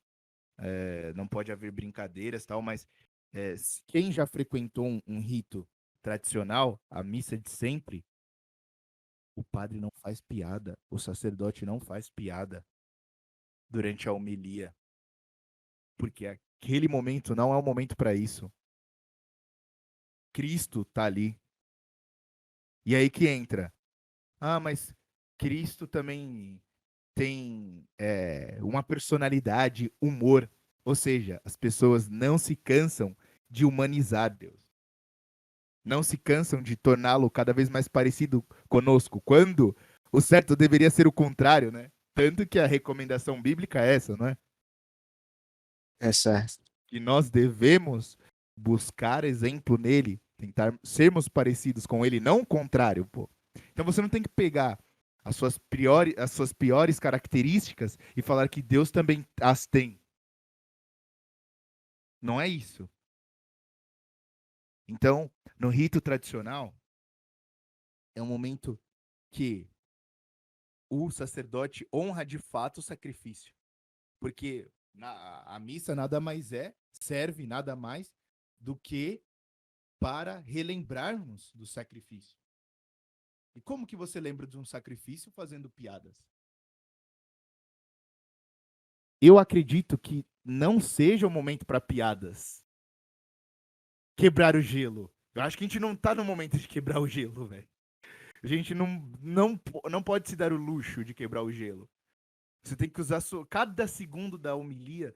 não pode haver brincadeiras e tal, mas quem já frequentou um rito tradicional, a missa de sempre, o padre não faz piada, o sacerdote não faz piada durante a homilia, porque aquele momento não é o momento para isso. Cristo tá ali. E aí que entra. Ah, mas Cristo também tem uma personalidade, humor. Ou seja, as pessoas não se cansam de humanizar Deus. Não se cansam de torná-lo cada vez mais parecido conosco, quando o certo deveria ser o contrário, né? Tanto que a recomendação bíblica é essa, não é? É certo. Que nós devemos buscar exemplo nele, tentar sermos parecidos com ele, não o contrário, pô. Então você não tem que pegar as suas piores características e falar que Deus também as tem. Não é isso. Então, no rito tradicional, é um momento que o sacerdote honra de fato o sacrifício. Porque a missa nada mais serve nada mais do que para relembrarmos do sacrifício. E como que você lembra de um sacrifício fazendo piadas? Eu acredito que não seja o momento para piadas. Quebrar o gelo. Eu acho que a gente não tá no momento de quebrar o gelo, velho. A gente não pode se dar o luxo de quebrar o gelo. Você tem que usar cada segundo da homilia,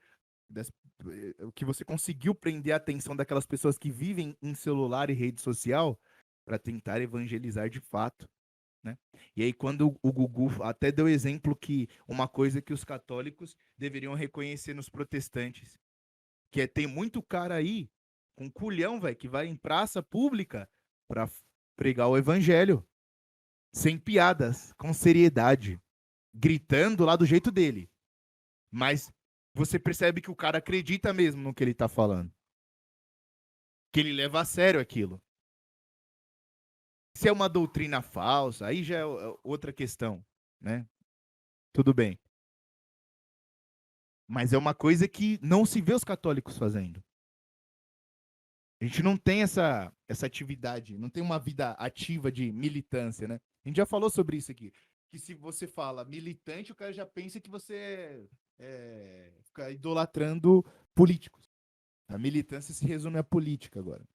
o que você conseguiu prender a atenção daquelas pessoas que vivem em celular e rede social para tentar evangelizar de fato. Né? E aí, quando o Gugu até deu exemplo que uma coisa que os católicos deveriam reconhecer nos protestantes, que é tem muito cara aí com culhão, velho, que vai em praça pública para pregar o evangelho, sem piadas, com seriedade, gritando lá do jeito dele. Mas você percebe que o cara acredita mesmo no que ele tá falando. Que ele leva a sério aquilo. Se é uma doutrina falsa, aí já é outra questão, né? Tudo bem. Mas é uma coisa que não se vê os católicos fazendo. A gente não tem essa atividade, não tem uma vida ativa de militância, né? A gente já falou sobre isso aqui. que se você fala militante, o cara já pensa que você fica idolatrando políticos. A militância se resume à política agora.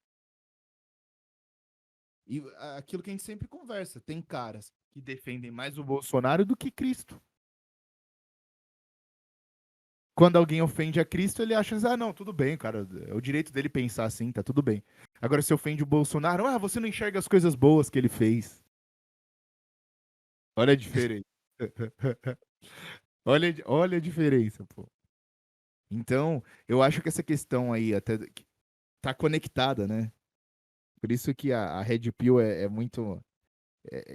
E aquilo que a gente sempre conversa, tem caras que defendem mais o Bolsonaro do que Cristo. Quando alguém ofende a Cristo, ele acha, não, tudo bem, cara, é o direito dele pensar assim, tá tudo bem. Agora, se ofende o Bolsonaro, você não enxerga as coisas boas que ele fez. Olha a diferença. olha a diferença, pô. Então, eu acho que essa questão aí até tá conectada, né? Por isso que a Red Pill é muito.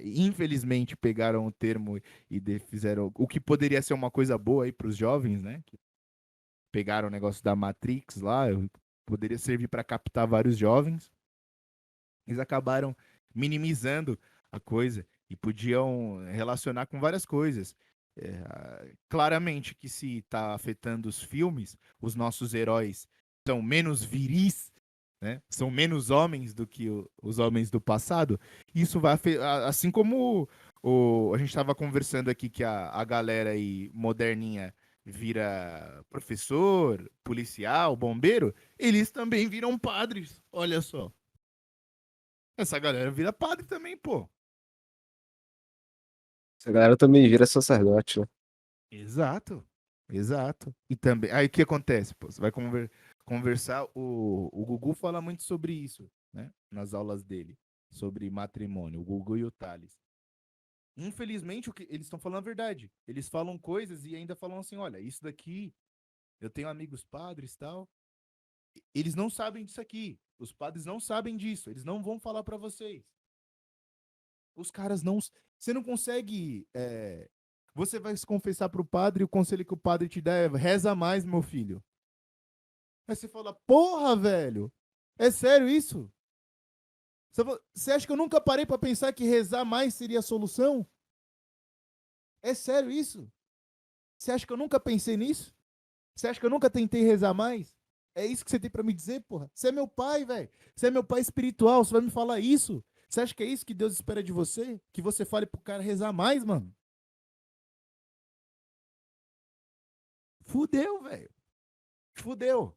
Infelizmente, pegaram o termo e fizeram o que poderia ser uma coisa boa aí para os jovens, né? Que pegaram o negócio da Matrix lá, poderia servir para captar vários jovens. Eles acabaram minimizando a coisa e podiam relacionar com várias coisas. Claramente que se está afetando os filmes, os nossos heróis são menos viris, né? São menos homens do que os homens do passado. Isso vai assim como a gente estava conversando aqui que a galera aí moderninha vira professor, policial, bombeiro, eles também viram padres. Olha só. Essa galera vira padre também, pô. Essa galera também vira sacerdote, né? Exato, exato. E também, aí o que acontece? Pô, você vai conversar, o Gugu fala muito sobre isso, né? Nas aulas dele, sobre matrimônio, o Gugu e o Thales. Infelizmente, eles estão falando a verdade. Eles falam coisas e ainda falam assim, olha, isso daqui, eu tenho amigos padres e tal, eles não sabem disso aqui. Os padres não sabem disso, eles não vão falar pra vocês. Os caras não. Você não consegue. Você vai se confessar pro padre e o conselho que o padre te dá é reza mais, meu filho. Aí você fala, porra, velho. É sério isso? Você acha que eu nunca parei pra pensar que rezar mais seria a solução? É sério isso? Você acha que eu nunca pensei nisso? Você acha que eu nunca tentei rezar mais? É isso que você tem pra me dizer, porra? Você é meu pai, velho. Você é meu pai espiritual. Você vai me falar isso? Você acha que é isso que Deus espera de você? Que você fale pro cara rezar mais, mano? Fudeu, velho. Fudeu.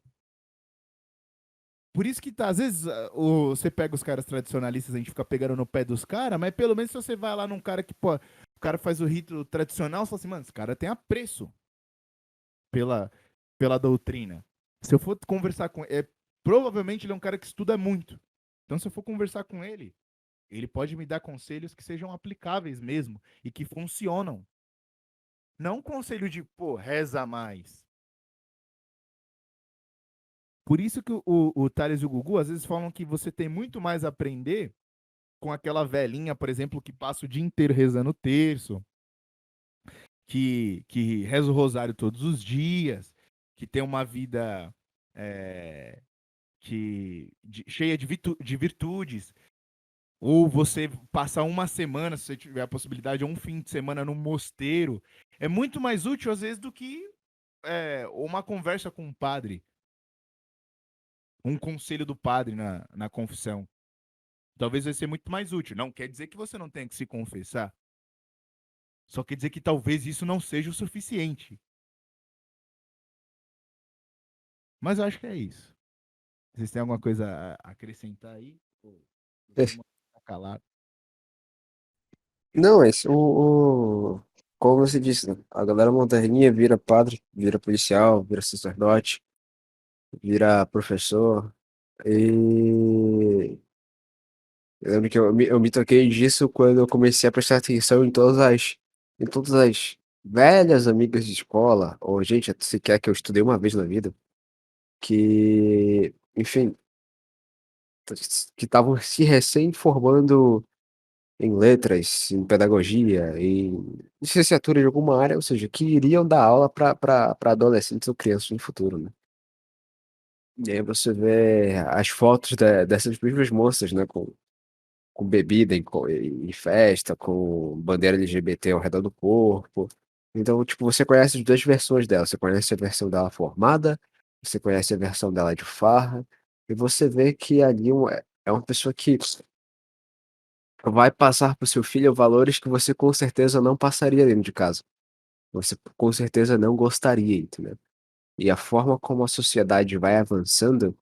Por isso que tá, às vezes você pega os caras tradicionalistas, a gente fica pegando no pé dos caras, mas pelo menos se você vai lá num cara que, pô, o cara faz o rito tradicional, você fala assim, mano, esse cara tem apreço pela, pela doutrina. Se eu for conversar com ele, provavelmente ele é um cara que estuda muito. Então, se eu for conversar com ele, ele pode me dar conselhos que sejam aplicáveis mesmo e que funcionam. Não um conselho de, pô, reza mais. Por isso que o Thales e o Gugu às vezes falam que você tem muito mais a aprender com aquela velhinha, por exemplo, que passa o dia inteiro rezando o terço, que reza o rosário todos os dias, que tem uma vida é, cheia de virtudes. Ou você passar uma semana, se você tiver a possibilidade, ou um fim de semana num mosteiro. É muito mais útil, às vezes, do que uma conversa com um padre, um conselho do padre na confissão. Talvez vai ser muito mais útil. Não quer dizer que você não tenha que se confessar. Só quer dizer que talvez isso não seja o suficiente. Mas eu acho que é isso. Vocês têm alguma coisa a acrescentar aí? Ou todo mundo tá calado? Não, como você disse, né? A galera moderninha vira padre, vira policial, vira sacerdote, vira professor. E eu lembro que eu me toquei disso quando eu comecei a prestar atenção em todas as velhas amigas de escola, ou gente, sequer que eu estudei uma vez na vida, que, enfim, que estavam se recém-formando em letras, em pedagogia, em licenciatura de alguma área, ou seja, que iriam dar aula para adolescentes ou crianças no futuro, né? E aí você vê as fotos dessas mesmas moças, né, com bebida em festa, com bandeira LGBT ao redor do corpo. Então, tipo, você conhece as duas versões dela. Você conhece a versão dela formada, você conhece a versão dela de farra, e você vê que ali é uma pessoa que vai passar para o seu filho valores que você com certeza não passaria dentro de casa. Você com certeza não gostaria, entendeu? E a forma como a sociedade vai avançando,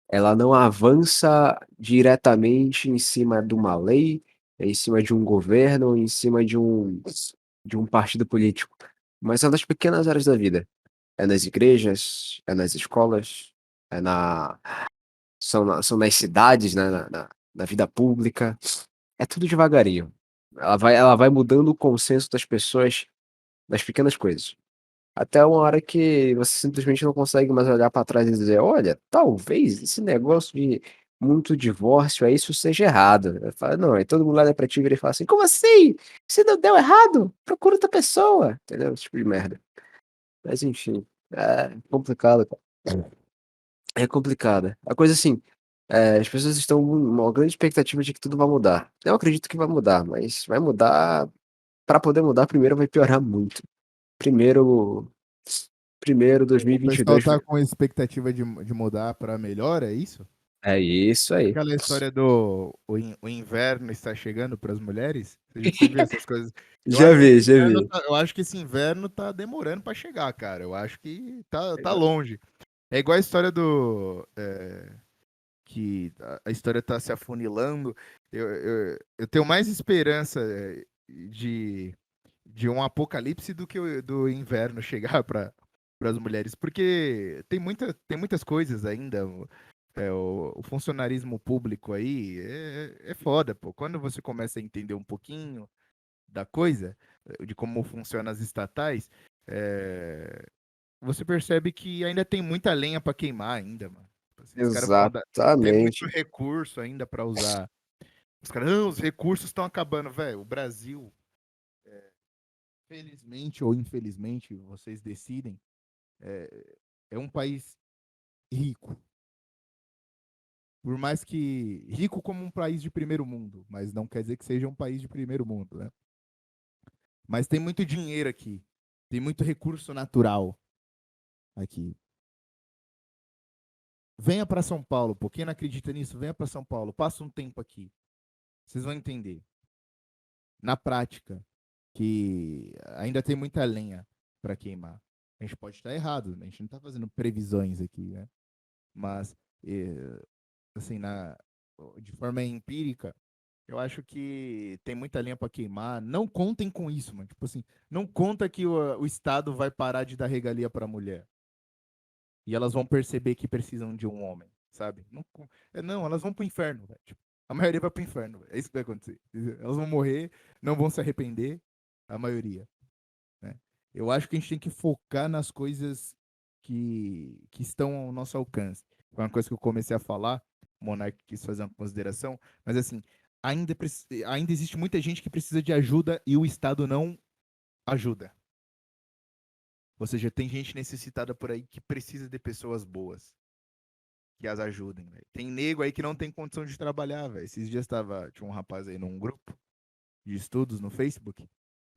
ela não avança diretamente em cima de uma lei, em cima de um governo, em cima de um partido político, mas é nas pequenas áreas da vida. É nas igrejas, é nas escolas, é na são nas cidades, né, na vida pública, é tudo devagarinho. Ela vai mudando o consenso das pessoas das pequenas coisas. Até uma hora que você simplesmente não consegue mais olhar para trás e dizer: "Olha, talvez esse negócio de muito divórcio aí, isso seja errado". Eu falo: "Não", aí todo mundo olha pra ti e vira e fala assim: "Como assim? Se não deu errado, procura outra pessoa", entendeu? Esse tipo de merda. Mas enfim, é complicado, cara. É complicada. A coisa assim, as pessoas estão com uma grande expectativa de que tudo vai mudar. Eu acredito que vai mudar, mas vai mudar para poder mudar, primeiro vai piorar muito. Primeiro primeiro O pessoal 2022 tá com expectativa de mudar para melhor, é isso? é isso aí. Aquela história do o inverno está chegando para as mulheres? Você viu essas coisas? Já vi, já vi. Eu acho que esse inverno tá demorando para chegar, cara. Eu acho que tá longe. É igual a história que a história tá se afunilando. Eu tenho mais esperança de, de um apocalipse do que do inverno chegar para as mulheres, porque tem muitas coisas ainda. O funcionarismo público aí é foda, pô. Quando você começa a entender um pouquinho da coisa, de como funcionam as estatais, você percebe que ainda tem muita lenha para queimar ainda, mano. Tipo assim, os caras vão dar, tem muito Exatamente. recurso ainda para usar. Os caras, não, os recursos estão acabando, velho. O Brasil, felizmente ou infelizmente, vocês decidem, é um país rico. Por mais que rico como um país de primeiro mundo, mas não quer dizer que seja um país de primeiro mundo, né? Mas tem muito dinheiro aqui, tem muito recurso natural aqui. Venha para São Paulo, pô. Quem não acredita nisso, venha para São Paulo, passa um tempo aqui. Vocês vão entender. Na prática, que ainda tem muita lenha para queimar. A gente pode estar errado, né? A gente não está fazendo previsões aqui, né? Mas, assim, de forma empírica, eu acho que tem muita lenha para queimar. Não contem com isso, mano. Tipo assim, não conta que o Estado vai parar de dar regalia para a mulher. E elas vão perceber que precisam de um homem, sabe? Não, não elas vão pro inferno, velho. Tipo, a maioria vai pro inferno, véio. É isso que vai acontecer. Elas vão morrer, não vão se arrepender, a maioria, né? Eu acho que a gente tem que focar nas coisas que estão ao nosso alcance. Foi uma coisa que eu comecei a falar, o Monark quis fazer uma consideração, mas assim, ainda existe muita gente que precisa de ajuda e o Estado não ajuda. Ou seja, tem gente necessitada por aí que precisa de pessoas boas que as ajudem, velho. Tem nego aí que não tem condição de trabalhar, velho. Esses dias tinha um rapaz aí num grupo de estudos no Facebook,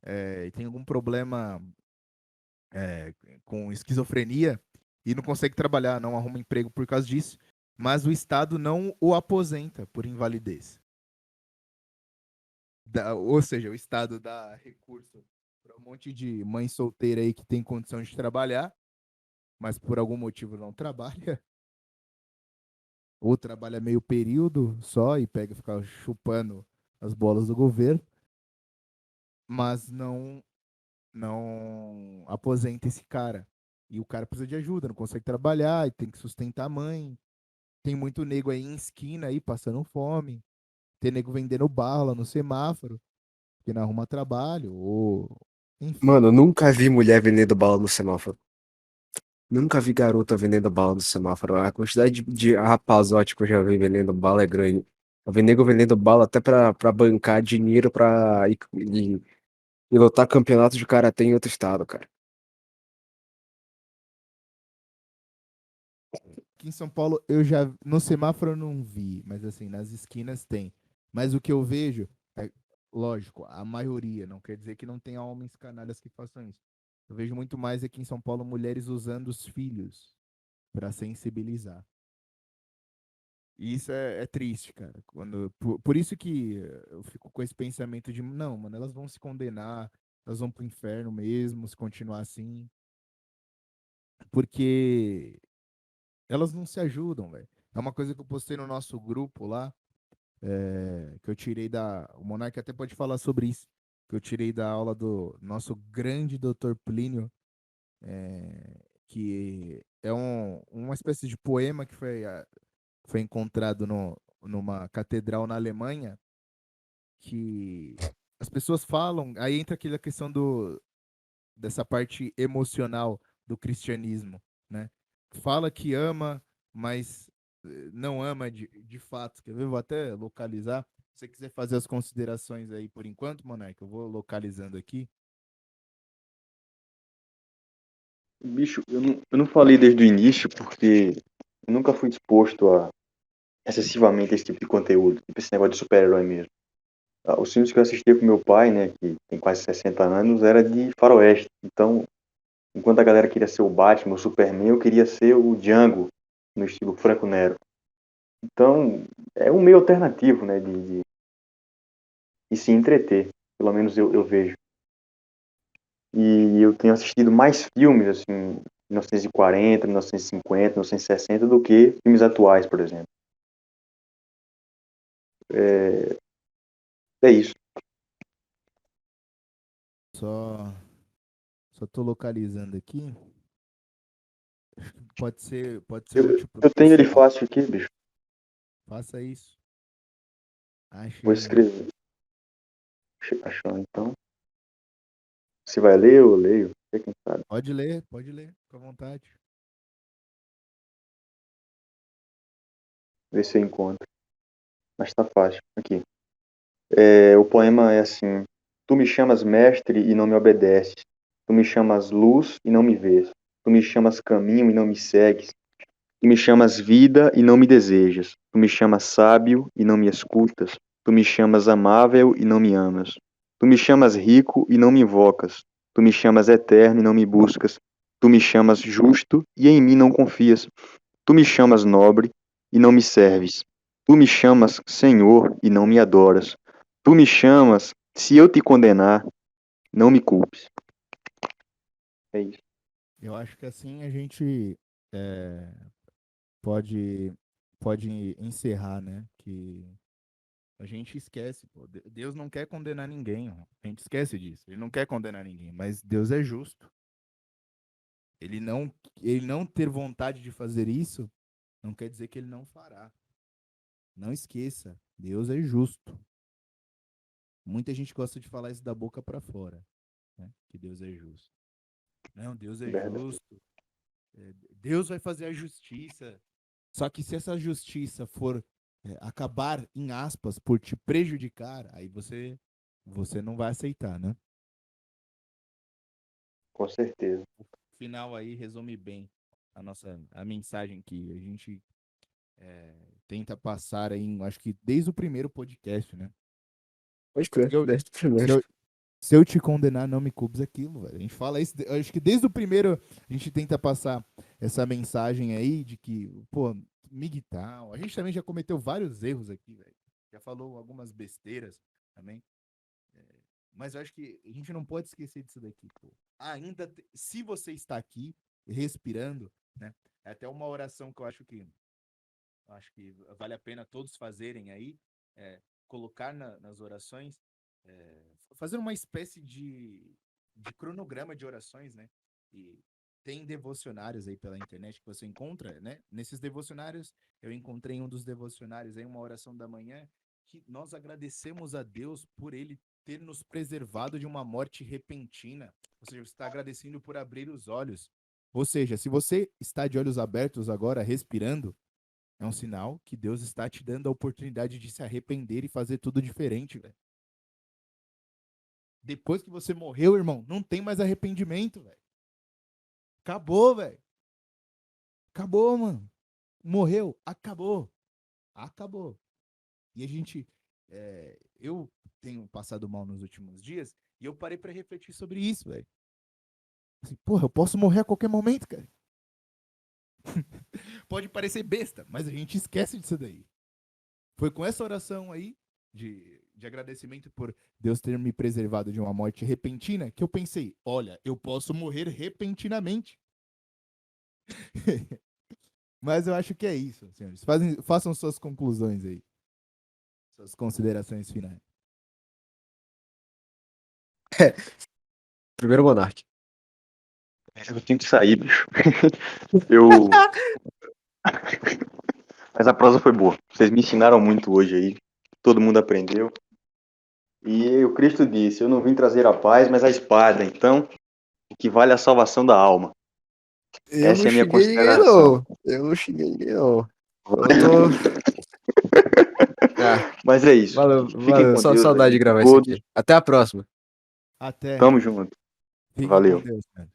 e tem algum problema é, com esquizofrenia e não consegue trabalhar, não arruma emprego por causa disso, mas o Estado não o aposenta por invalidez. Ou seja, o Estado dá recurso para um monte de mãe solteira aí que tem condição de trabalhar, mas por algum motivo não trabalha, ou trabalha meio período só e pega e fica chupando as bolas do governo, mas não aposenta esse cara. E o cara precisa de ajuda, não consegue trabalhar, e tem que sustentar a mãe. Tem muito nego aí em esquina aí passando fome. Tem nego vendendo bala no semáforo, que não arruma trabalho, ou enfim. Mano, eu nunca vi mulher vendendo bala no semáforo. Nunca vi garota vendendo bala no semáforo. A quantidade de rapazote que eu já vi vendendo bala é grande. Eu vi nego vendendo bala até pra bancar dinheiro pra ir lutar campeonato de karatê em outro estado, cara. Aqui em São Paulo, no semáforo eu não vi, mas assim, nas esquinas tem. Mas o que eu vejo, é, lógico, a maioria, não quer dizer que não tenha homens canalhas que façam isso. Eu vejo muito mais aqui em São Paulo mulheres usando os filhos para sensibilizar. E isso é triste, cara. Por isso que eu fico com esse pensamento de, não, mano, elas vão se condenar, elas vão pro inferno mesmo, se continuar assim, porque elas não se ajudam, velho. É uma coisa que eu postei no nosso grupo lá, que eu tirei da. O Monark até pode falar sobre isso, que eu tirei da aula do nosso grande doutor Plínio, que é uma espécie de poema que foi encontrado numa catedral na Alemanha, que as pessoas falam, aí entra aquela questão dessa parte emocional do cristianismo, né? Fala que ama, mas não ama de fato. Quer ver? Eu vou até localizar. Se você quiser fazer as considerações aí por enquanto, Monarca, eu vou localizando aqui. Bicho, eu não falei desde o início porque eu nunca fui disposto a excessivamente esse tipo de conteúdo, tipo esse negócio de super-herói mesmo. Os filmes que eu assistia com meu pai, né, que tem quase 60 anos, era de faroeste. Então, enquanto a galera queria ser o Batman, o Superman, eu queria ser o Django, no estilo Franco Nero. Então, é um meio alternativo, né, de se entreter. Pelo menos eu vejo. E eu tenho assistido mais filmes, assim, 1940, 1950, 1960, do que filmes atuais, por exemplo. É, é isso. Só, só tô localizando aqui. Pode ser Eu, útil pro eu tenho ele pessoal. fácil aqui, bicho. Faça isso. Vou Achei, mano. escrever. Achando, então. Se vai ler, eu leio. Você quem sabe. Pode ler, fica à vontade. Ver se eu encontro. Mas tá fácil. Aqui. O poema é assim: Tu me chamas mestre e não me obedeces. Tu me chamas luz e não me vês. Tu me chamas caminho e não me segues. Tu me chamas vida e não me desejas. Tu me chamas sábio e não me escutas. Tu me chamas amável e não me amas. Tu me chamas rico e não me invocas. Tu me chamas eterno e não me buscas. Tu me chamas justo e em mim não confias. Tu me chamas nobre e não me serves. Tu me chamas Senhor e não me adoras. Tu me chamas, se eu te condenar, não me culpes. É isso. Eu acho que assim a gente é, pode, pode encerrar, né? Que a gente esquece, pô. Deus não quer condenar ninguém, ó. A gente esquece disso. Ele não quer condenar ninguém, mas Deus é justo. Ele não, ele não ter vontade de fazer isso não quer dizer que ele não fará. Não esqueça, Deus é justo. Muita gente gosta de falar isso da boca para fora, né? Que Deus é justo. Não, Deus é Verdade. justo. Deus vai fazer a justiça. Só que se essa justiça for acabar, em aspas, por te prejudicar, aí você não vai aceitar, né? Com certeza. O final aí resume bem a mensagem que a gente tenta passar aí, acho que desde o primeiro podcast, né? Pode crer, Se eu, desde o primeiro. se eu, se eu te condenar, não me culpes aquilo, velho. A gente fala isso, acho que desde o primeiro a gente tenta passar essa mensagem aí de que, pô, migtal. A gente também já cometeu vários erros aqui, velho. Já falou algumas besteiras também. Mas eu acho que a gente não pode esquecer disso daqui, pô. Se você está aqui respirando, né? É até uma oração que eu acho que vale a pena todos fazerem aí, colocar nas orações, fazer uma espécie de cronograma de orações, né? E tem devocionários aí pela internet que você encontra, né? Nesses devocionários, eu encontrei um dos devocionários aí, uma oração da manhã, que nós agradecemos a Deus por ele ter nos preservado de uma morte repentina. Ou seja, você está agradecendo por abrir os olhos. Ou seja, se você está de olhos abertos agora, respirando, é um sinal que Deus está te dando a oportunidade de se arrepender e fazer tudo diferente, velho. Depois que você morreu, irmão, não tem mais arrependimento, velho. Acabou, velho. Acabou, mano. Morreu, acabou. Acabou. E a gente. Eu tenho passado mal nos últimos dias e eu parei pra refletir sobre isso, velho. Assim, porra, eu posso morrer a qualquer momento, cara. Pode parecer besta, mas a gente esquece disso daí. Foi com essa oração aí, de agradecimento por Deus ter me preservado de uma morte repentina, que eu pensei, olha, eu posso morrer repentinamente. Mas eu acho que é isso, senhores. Façam suas conclusões aí. Suas considerações finais. Primeiro Monark. Eu tenho que sair, bicho. Eu. Mas a prosa foi boa. Vocês me ensinaram muito hoje aí. Todo mundo aprendeu. E o Cristo disse: Eu não vim trazer a paz, mas a espada. Então, o que vale é a salvação da alma. Eu Essa não é a minha xinguei ninguém, consideração. não. Eu não xinguei ninguém, não. Eu tô. Ah, Mas é isso. valeu, Fiquem valeu. com Só Deus saudade aí, de gravar isso todos. aqui. Até a próxima. Até. Tamo junto. Fiquem com Valeu. Deus, cara.